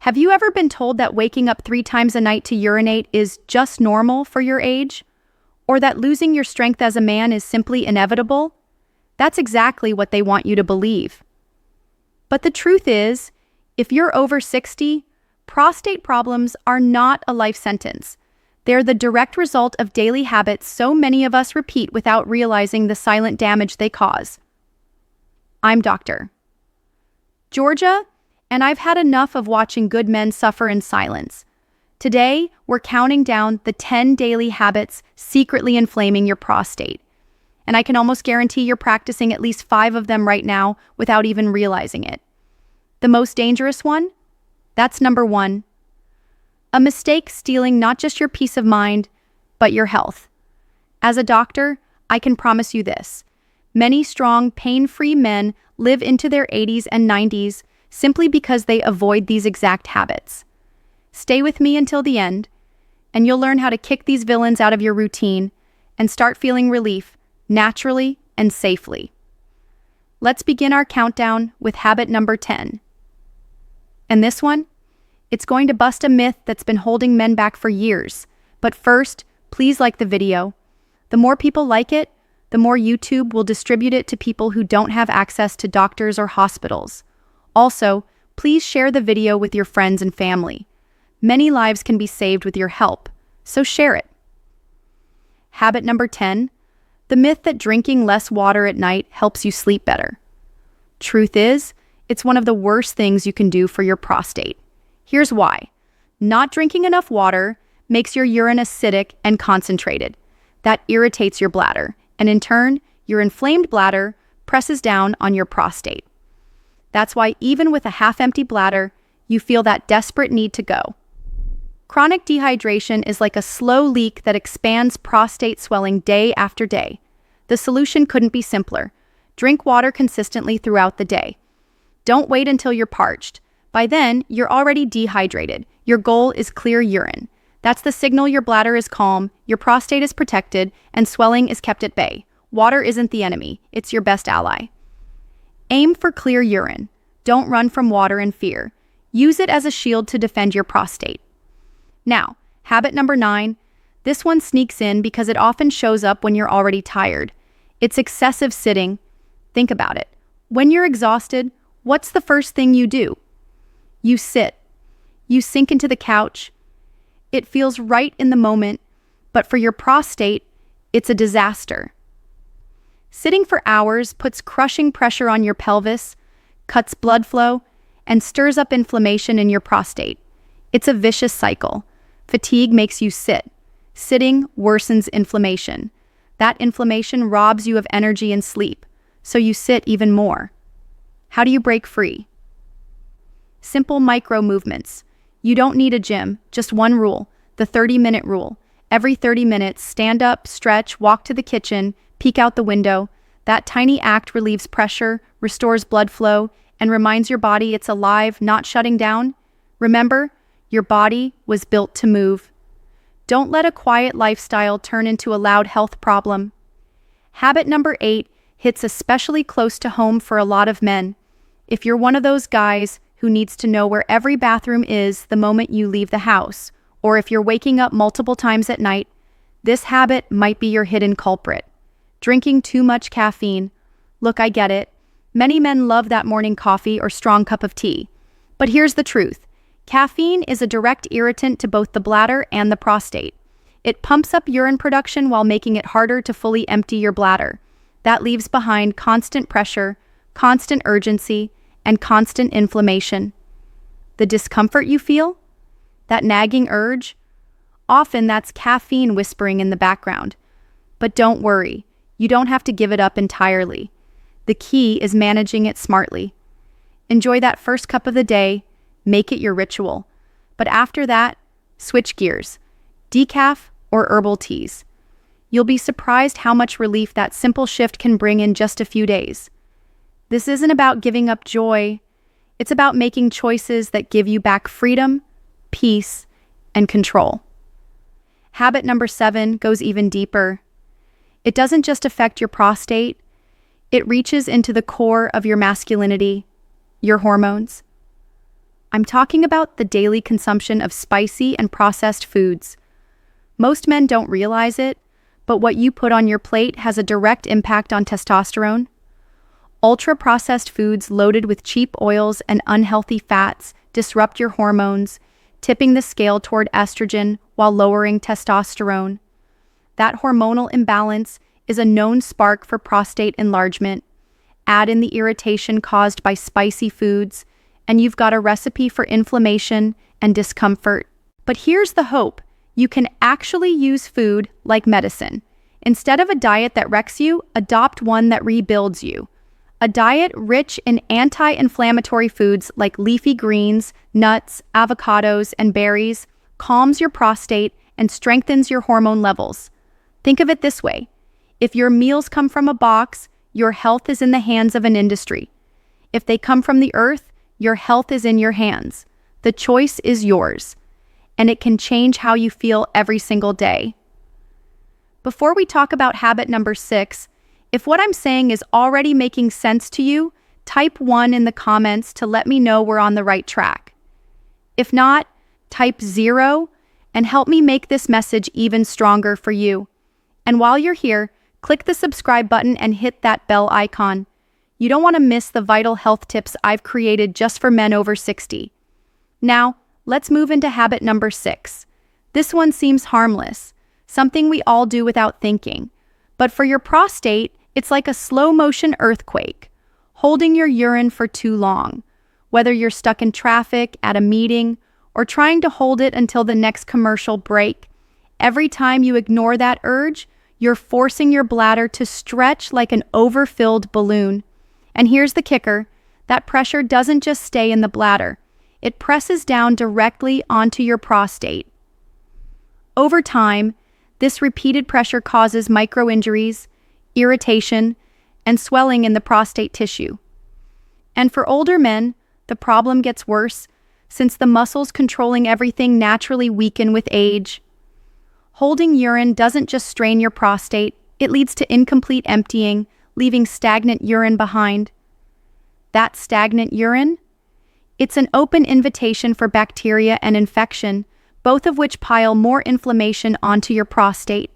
Have you ever been told that waking up 3 times a night to urinate is just normal for your age? Or that losing your strength as a man is simply inevitable? That's exactly what they want you to believe. But the truth is, if you're over 60, prostate problems are not a life sentence. They're the direct result of daily habits so many of us repeat without realizing the silent damage they cause. I'm Dr. Georgia, and I've had enough of watching good men suffer in silence. Today, we're counting down the 10 daily habits secretly inflaming your prostate. And I can almost guarantee you're practicing at least 5 of them right now without even realizing it. The most dangerous one? That's number 1. A mistake stealing not just your peace of mind, but your health. As a doctor, I can promise you this. Many strong, pain-free men live into their 80s and 90s simply because they avoid these exact habits. Stay with me until the end, and you'll learn how to kick these villains out of your routine and start feeling relief naturally and safely. Let's begin our countdown with habit number 10. And this one? It's going to bust a myth that's been holding men back for years. But first, please like the video. The more people like it, the more YouTube will distribute it to people who don't have access to doctors or hospitals. Also, please share the video with your friends and family. Many lives can be saved with your help, so share it. Habit number 10, the myth that drinking less water at night helps you sleep better. Truth is, it's one of the worst things you can do for your prostate. Here's why. Not drinking enough water makes your urine acidic and concentrated. That irritates your bladder, and in turn, your inflamed bladder presses down on your prostate. That's why even with a half-empty bladder, you feel that desperate need to go. Chronic dehydration is like a slow leak that expands prostate swelling day after day. The solution couldn't be simpler. Drink water consistently throughout the day. Don't wait until you're parched. By then, you're already dehydrated. Your goal is clear urine. That's the signal your bladder is calm, your prostate is protected, and swelling is kept at bay. Water isn't the enemy, it's your best ally. Aim for clear urine. Don't run from water in fear. Use it as a shield to defend your prostate. Now, habit number 9. This one sneaks in because it often shows up when you're already tired. It's excessive sitting. Think about it. When you're exhausted, what's the first thing you do? You sit. You sink into the couch. It feels right in the moment, but for your prostate, it's a disaster. Sitting for hours puts crushing pressure on your pelvis, cuts blood flow, and stirs up inflammation in your prostate. It's a vicious cycle. Fatigue makes you sit. Sitting worsens inflammation. That inflammation robs you of energy and sleep, so you sit even more. How do you break free? Simple micro movements. You don't need a gym, just one rule, the 30-minute rule. Every 30 minutes, stand up, stretch, walk to the kitchen, peek out the window. That tiny act relieves pressure, restores blood flow, and reminds your body it's alive, not shutting down. Remember, your body was built to move. Don't let a quiet lifestyle turn into a loud health problem. Habit number 8 hits especially close to home for a lot of men. If you're one of those guys who needs to know where every bathroom is the moment you leave the house, or if you're waking up multiple times at night, this habit might be your hidden culprit. Drinking too much caffeine. Look, I get it. Many men love that morning coffee or strong cup of tea. But here's the truth. Caffeine is a direct irritant to both the bladder and the prostate. It pumps up urine production while making it harder to fully empty your bladder. That leaves behind constant pressure, constant urgency, and constant inflammation. The discomfort you feel? That nagging urge? Often that's caffeine whispering in the background. But don't worry, you don't have to give it up entirely. The key is managing it smartly. Enjoy that first cup of the day, make it your ritual. But after that, switch gears. Decaf or herbal teas. You'll be surprised how much relief that simple shift can bring in just a few days. This isn't about giving up joy. It's about making choices that give you back freedom, peace, and control. Habit number 7 goes even deeper. It doesn't just affect your prostate, it reaches into the core of your masculinity, your hormones. I'm talking about the daily consumption of spicy and processed foods. Most men don't realize it, but what you put on your plate has a direct impact on testosterone. Ultra-processed foods loaded with cheap oils and unhealthy fats disrupt your hormones, tipping the scale toward estrogen while lowering testosterone. That hormonal imbalance is a known spark for prostate enlargement. Add in the irritation caused by spicy foods, and you've got a recipe for inflammation and discomfort. But here's the hope. You can actually use food like medicine. Instead of a diet that wrecks you, adopt one that rebuilds you. A diet rich in anti-inflammatory foods like leafy greens, nuts, avocados, and berries calms your prostate and strengthens your hormone levels. Think of it this way. If your meals come from a box, your health is in the hands of an industry. If they come from the earth, your health is in your hands. The choice is yours, and it can change how you feel every single day. Before we talk about habit number 6, if what I'm saying is already making sense to you, type 1 in the comments to let me know we're on the right track. If not, type 0 and help me make this message even stronger for you. And while you're here, click the subscribe button and hit that bell icon. You don't want to miss the vital health tips I've created just for men over 60. Now, let's move into habit number 6. This one seems harmless, something we all do without thinking. But for your prostate, it's like a slow-motion earthquake, holding your urine for too long. Whether you're stuck in traffic, at a meeting, or trying to hold it until the next commercial break, every time you ignore that urge, you're forcing your bladder to stretch like an overfilled balloon. And here's the kicker, that pressure doesn't just stay in the bladder. It presses down directly onto your prostate. Over time, this repeated pressure causes micro-injuries, irritation, and swelling in the prostate tissue. And for older men, the problem gets worse since the muscles controlling everything naturally weaken with age. Holding urine doesn't just strain your prostate, it leads to incomplete emptying, leaving stagnant urine behind. That stagnant urine? It's an open invitation for bacteria and infection, both of which pile more inflammation onto your prostate.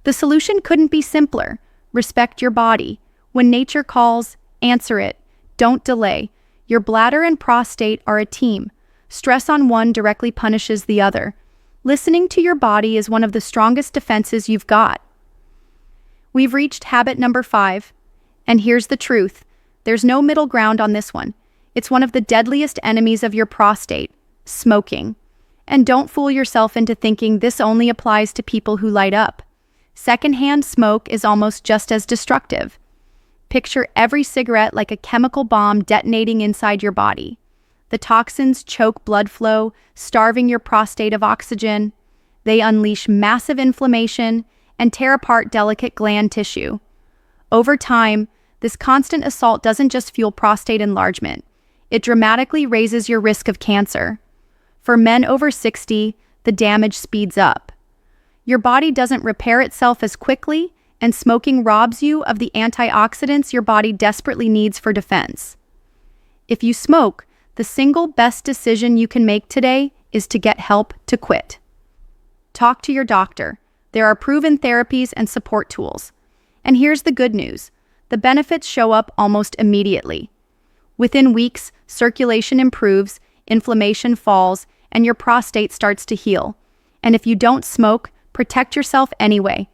The solution couldn't be simpler. Respect your body. When nature calls, answer it. Don't delay. Your bladder and prostate are a team. Stress on one directly punishes the other. Listening to your body is one of the strongest defenses you've got. We've reached habit number 5. And here's the truth. There's no middle ground on this one. It's one of the deadliest enemies of your prostate, smoking. And don't fool yourself into thinking this only applies to people who light up. Secondhand smoke is almost just as destructive. Picture every cigarette like a chemical bomb detonating inside your body. The toxins choke blood flow, starving your prostate of oxygen. They unleash massive inflammation and tear apart delicate gland tissue. Over time, this constant assault doesn't just fuel prostate enlargement. It dramatically raises your risk of cancer. For men over 60, the damage speeds up. Your body doesn't repair itself as quickly, and smoking robs you of the antioxidants your body desperately needs for defense. If you smoke, the single best decision you can make today is to get help to quit. Talk to your doctor. There are proven therapies and support tools. And here's the good news. The benefits show up almost immediately. Within weeks, circulation improves, inflammation falls, and your prostate starts to heal. And if you don't smoke, protect yourself anyway.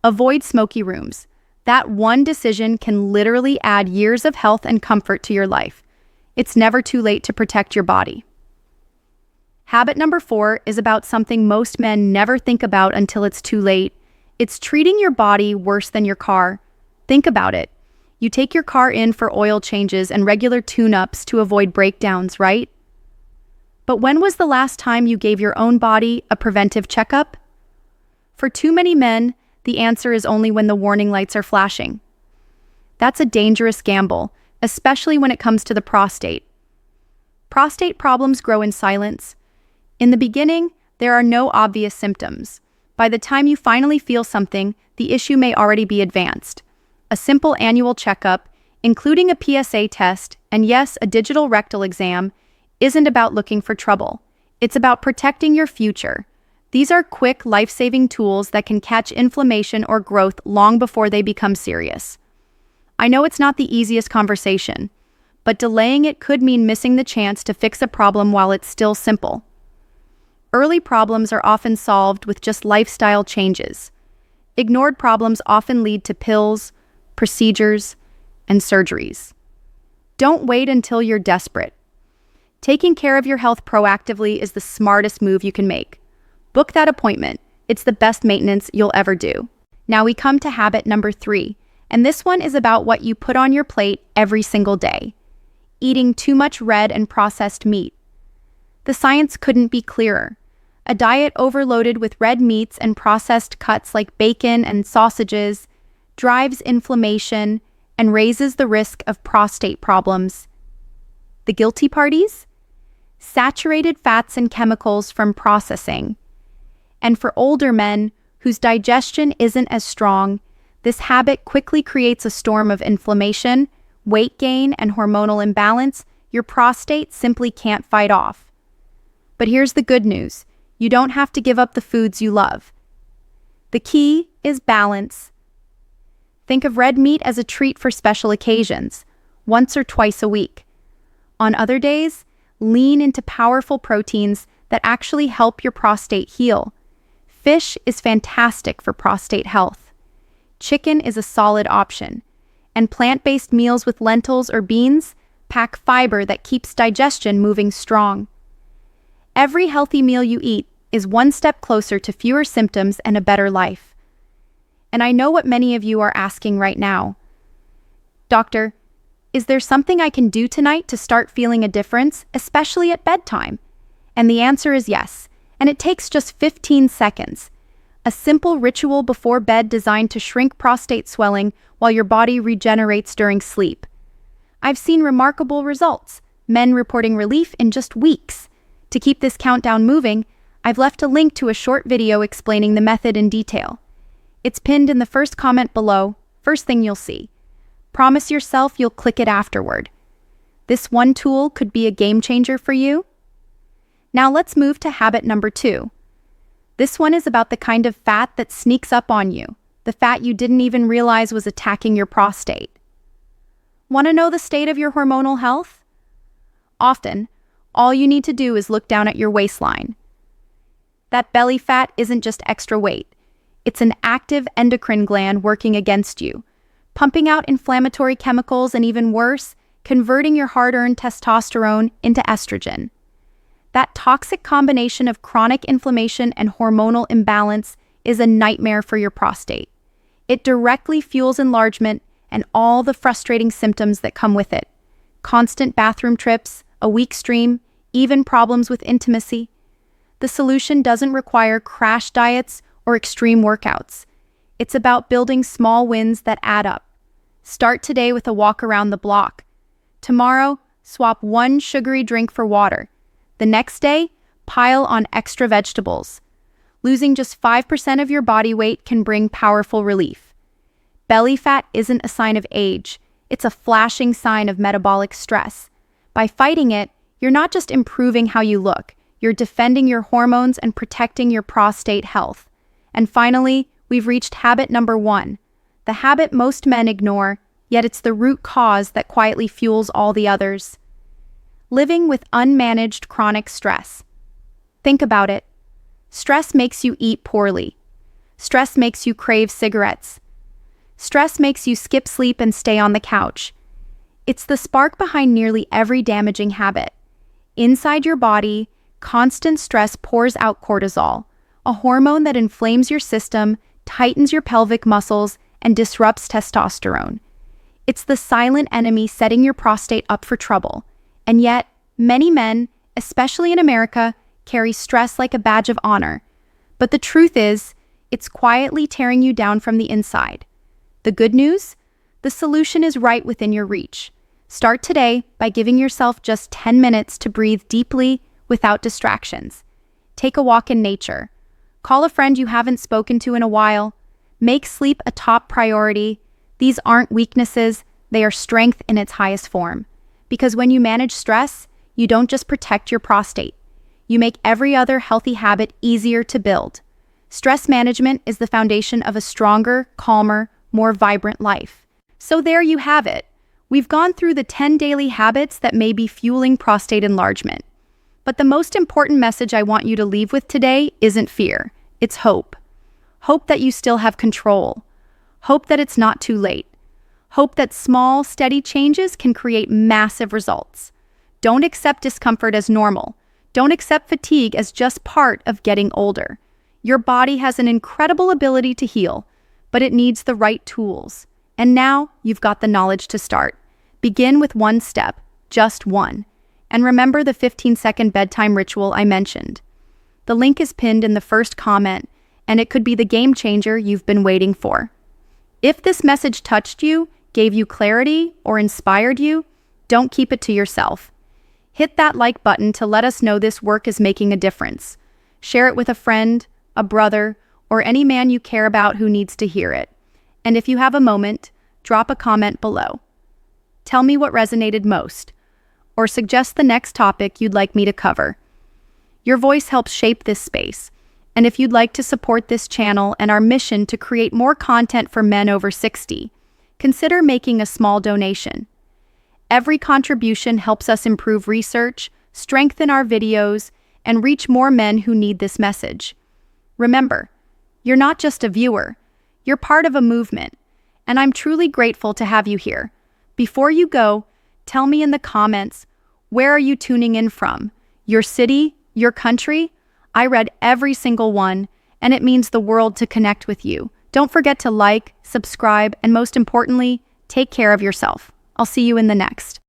Avoid smoky rooms. That one decision can literally add years of health and comfort to your life. It's never too late to protect your body. Habit number 4 is about something most men never think about until it's too late. It's treating your body worse than your car. Think about it. You take your car in for oil changes and regular tune-ups to avoid breakdowns, right? But when was the last time you gave your own body a preventive checkup? For too many men, the answer is only when the warning lights are flashing. That's a dangerous gamble, especially when it comes to the prostate. Prostate problems grow in silence. In the beginning, there are no obvious symptoms. By the time you finally feel something, the issue may already be advanced. A simple annual checkup, including a PSA test, and yes, a digital rectal exam, isn't about looking for trouble. It's about protecting your future. These are quick, life-saving tools that can catch inflammation or growth long before they become serious. I know it's not the easiest conversation, but delaying it could mean missing the chance to fix a problem while it's still simple. Early problems are often solved with just lifestyle changes. Ignored problems often lead to pills, procedures, and surgeries. Don't wait until you're desperate. Taking care of your health proactively is the smartest move you can make. Book that appointment. It's the best maintenance you'll ever do. Now we come to habit number 3, and this one is about what you put on your plate every single day. Eating too much red and processed meat. The science couldn't be clearer. A diet overloaded with red meats and processed cuts like bacon and sausages drives inflammation and raises the risk of prostate problems. The guilty parties? Saturated fats and chemicals from processing. And for older men whose digestion isn't as strong, this habit quickly creates a storm of inflammation, weight gain, and hormonal imbalance your prostate simply can't fight off. But here's the good news. You don't have to give up the foods you love. The key is balance. Think of red meat as a treat for special occasions, once or twice a week. On other days, lean into powerful proteins that actually help your prostate heal. Fish is fantastic for prostate health. Chicken is a solid option. And plant-based meals with lentils or beans pack fiber that keeps digestion moving strong. Every healthy meal you eat is one step closer to fewer symptoms and a better life. And I know what many of you are asking right now. Doctor, is there something I can do tonight to start feeling a difference, especially at bedtime? And the answer is yes, and it takes just 15 seconds. A simple ritual before bed designed to shrink prostate swelling while your body regenerates during sleep. I've seen remarkable results, men reporting relief in just weeks. To keep this countdown moving, I've left a link to a short video explaining the method in detail. It's pinned in the first comment below, first thing you'll see. Promise yourself you'll click it afterward. This one tool could be a game changer for you. Now let's move to habit number 2. This one is about the kind of fat that sneaks up on you, the fat you didn't even realize was attacking your prostate. Want to know the state of your hormonal health? Often, all you need to do is look down at your waistline. That belly fat isn't just extra weight. It's an active endocrine gland working against you, pumping out inflammatory chemicals and even worse, converting your hard-earned testosterone into estrogen. That toxic combination of chronic inflammation and hormonal imbalance is a nightmare for your prostate. It directly fuels enlargement and all the frustrating symptoms that come with it. Constant bathroom trips, a weak stream, even problems with intimacy. The solution doesn't require crash diets or extreme workouts. It's about building small wins that add up. Start today with a walk around the block. Tomorrow, swap one sugary drink for water. The next day, pile on extra vegetables. Losing just 5% of your body weight can bring powerful relief. Belly fat isn't a sign of age. It's a flashing sign of metabolic stress. By fighting it, you're not just improving how you look, you're defending your hormones and protecting your prostate health. And finally, we've reached habit number 1. The habit most men ignore, yet it's the root cause that quietly fuels all the others. Living with unmanaged chronic stress. Think about it. Stress makes you eat poorly. Stress makes you crave cigarettes. Stress makes you skip sleep and stay on the couch. It's the spark behind nearly every damaging habit. Inside your body, constant stress pours out cortisol, a hormone that inflames your system, tightens your pelvic muscles, and disrupts testosterone. It's the silent enemy setting your prostate up for trouble. And yet, many men, especially in America, carry stress like a badge of honor. But the truth is, it's quietly tearing you down from the inside. The good news? The solution is right within your reach. Start today by giving yourself just 10 minutes to breathe deeply without distractions. Take a walk in nature. Call a friend you haven't spoken to in a while. Make sleep a top priority. These aren't weaknesses, they are strength in its highest form. Because when you manage stress, You don't just protect your prostate. You make every other healthy habit easier to build. Stress management is the foundation of a stronger, calmer, more vibrant life. So there you have it. We've gone through the 10 daily habits that may be fueling prostate enlargement. But the most important message I want you to leave with today isn't fear. It's hope. Hope that you still have control. Hope that it's not too late. Hope that small, steady changes can create massive results. Don't accept discomfort as normal. Don't accept fatigue as just part of getting older. Your body has an incredible ability to heal, but it needs the right tools. And now you've got the knowledge to start. Begin with one step, just one. And remember the 15-second bedtime ritual I mentioned. The link is pinned in the first comment, and it could be the game changer you've been waiting for. If this message touched you, gave you clarity, or inspired you, don't keep it to yourself. Hit that like button to let us know this work is making a difference. Share it with a friend, a brother, or any man you care about who needs to hear it. And if you have a moment, drop a comment below. Tell me what resonated most, or suggest the next topic you'd like me to cover. Your voice helps shape this space, and if you'd like to support this channel and our mission to create more content for men over 60, consider making a small donation. Every contribution helps us improve research, strengthen our videos, and reach more men who need this message. Remember, you're not just a viewer, you're part of a movement, and I'm truly grateful to have you here. Before you go, tell me in the comments, where are you tuning in from? Your city? Your country? I read every single one, and it means the world to connect with you. Don't forget to like, subscribe, and most importantly, take care of yourself. I'll see you in the next.